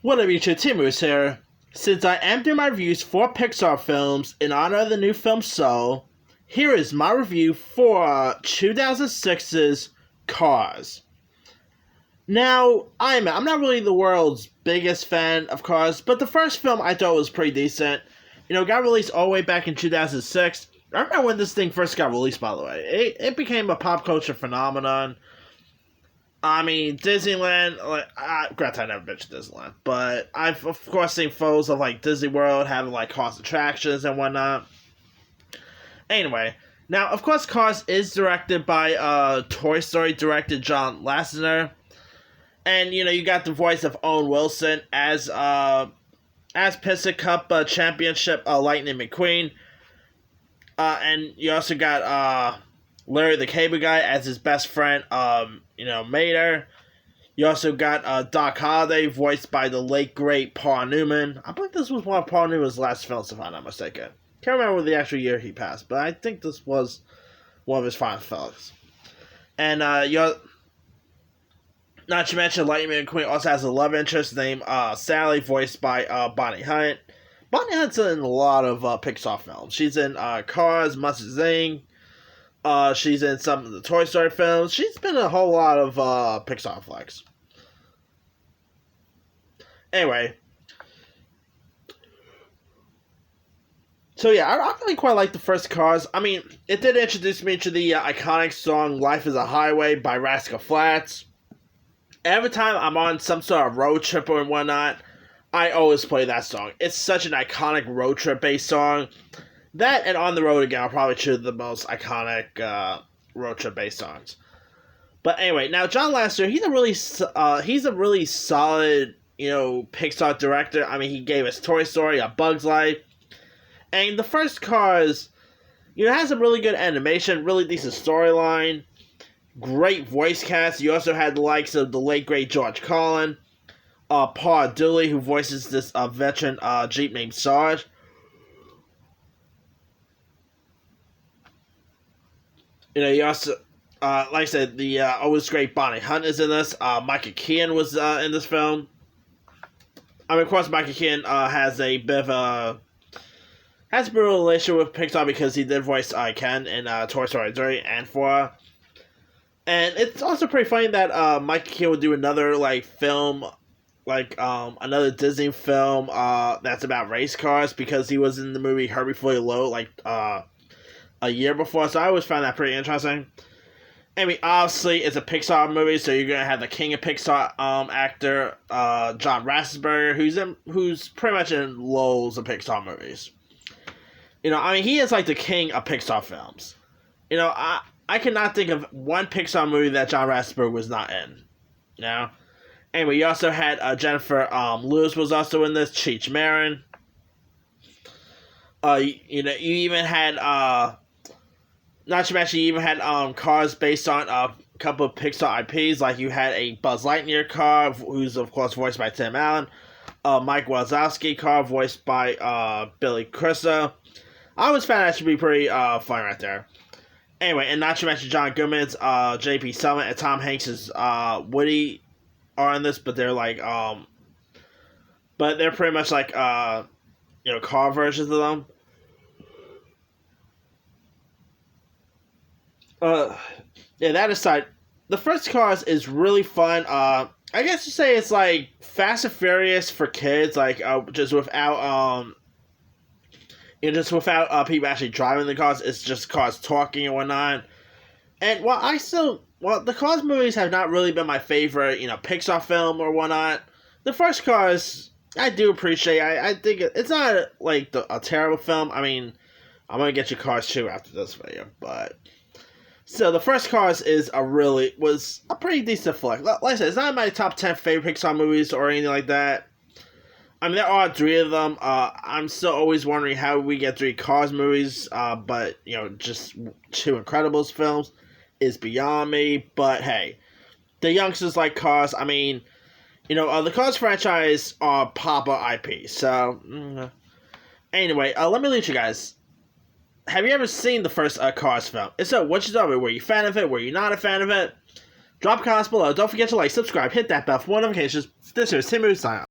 What up, YouTube? Timus here. Since I am doing my reviews for Pixar films in honor of the new film Soul, here is my review for 2006's Cars. Now, I'm not really the world's biggest fan of Cars, but the first film I thought was pretty decent. Got released all the way back in 2006. I remember when this thing first got released, by the way. It became a pop culture phenomenon. I mean, Disneyland, granted, I never been to Disneyland, but I've, of course, seen photos of, Disney World having, cars attractions and whatnot. Anyway, now, of course, Cars is directed by, Toy Story director John Lasseter. And, you got the voice of Owen Wilson as Piston Cup Championship Lightning McQueen. And you also got, Larry the Cable Guy as his best friend, Mater. You also got Doc Holliday, voiced by the late, great Paul Newman. I believe this was one of Paul Newman's last films, if I'm not mistaken. Can't remember the actual year he passed, but I think this was one of his final films. And, not to mention, Lightning McQueen also has a love interest named Sally, voiced by Bonnie Hunt. Bonnie Hunt's in a lot of Pixar films. She's in Cars, Monsters, Inc., she's in some of the Toy Story films. She's been in a whole lot of Pixar flicks. Anyway. So yeah, I really quite like the first Cars. I mean, it did introduce me to the iconic song Life is a Highway by Rascal Flatts. Every time I'm on some sort of road trip or whatnot, I always play that song. It's such an iconic road trip based song. That and On the Road Again are probably two of the most iconic road trip based songs. But anyway, now John Lasseter, he's a really solid, Pixar director. I mean, he gave us Toy Story, A Bug's Life, and the first Cars, has a really good animation, really decent storyline, great voice cast. You also had the likes of the late great George Carlin, Paul Dooley, who voices this veteran Jeep named Sarge. You also, like I said, the always great Bonnie Hunt is in this. Michael Keaton was in this film. I mean, of course, Michael Keaton has a bit of a relationship with Pixar because he did voice Ken in Toy Story 3 and 4. And it's also pretty funny that Michael Keaton would do another film, another Disney film that's about race cars because he was in the movie Herbie Fully Loaded a year before, so I always found that pretty interesting. I mean, obviously, it's a Pixar movie, so you're gonna have the king of Pixar actor, John Ratzenberger, who's pretty much in loads of Pixar movies. I mean, he is the king of Pixar films. I cannot think of one Pixar movie that John Ratzenberger was not in. Anyway, you also had Jennifer Lewis was also in this, Cheech Marin. You even had not to mention, you even had cars based on a couple of Pixar IPs. Like, you had a Buzz Lightyear car, who's, of course, voiced by Tim Allen. Mike Wazowski car, voiced by Billy Crystal. I always found that to be pretty fun right there. Anyway, and not to mention John Goodman's J.P. Summit and Tom Hanks' Woody are in this, but they're but they're pretty much car versions of them. Yeah, that aside, the first Cars is really fun. I guess you say it's Fast and Furious for kids, just without people actually driving the cars. It's just cars talking and whatnot. And while the Cars movies have not really been my favorite, Pixar film or whatnot, the first Cars I do appreciate. I think it's not a terrible film. I mean, I'm gonna get you Cars 2 after this video, but so the first Cars was a pretty decent flick. Like I said, it's not my top 10 favorite Pixar movies or anything like that. I mean, there are 3 of them. I'm still always wondering how we get 3 Cars movies, but just 2 Incredibles films is beyond me. But hey, the youngsters like Cars. I mean, the Cars franchise are popular IP. So anyway, let me leave you guys. Have you ever seen the first Cars film? If so, what you thought of it? Were you a fan of it? Were you not a fan of it? Drop comments below. Don't forget to subscribe, hit that bell for more notifications. This is Timu signing off.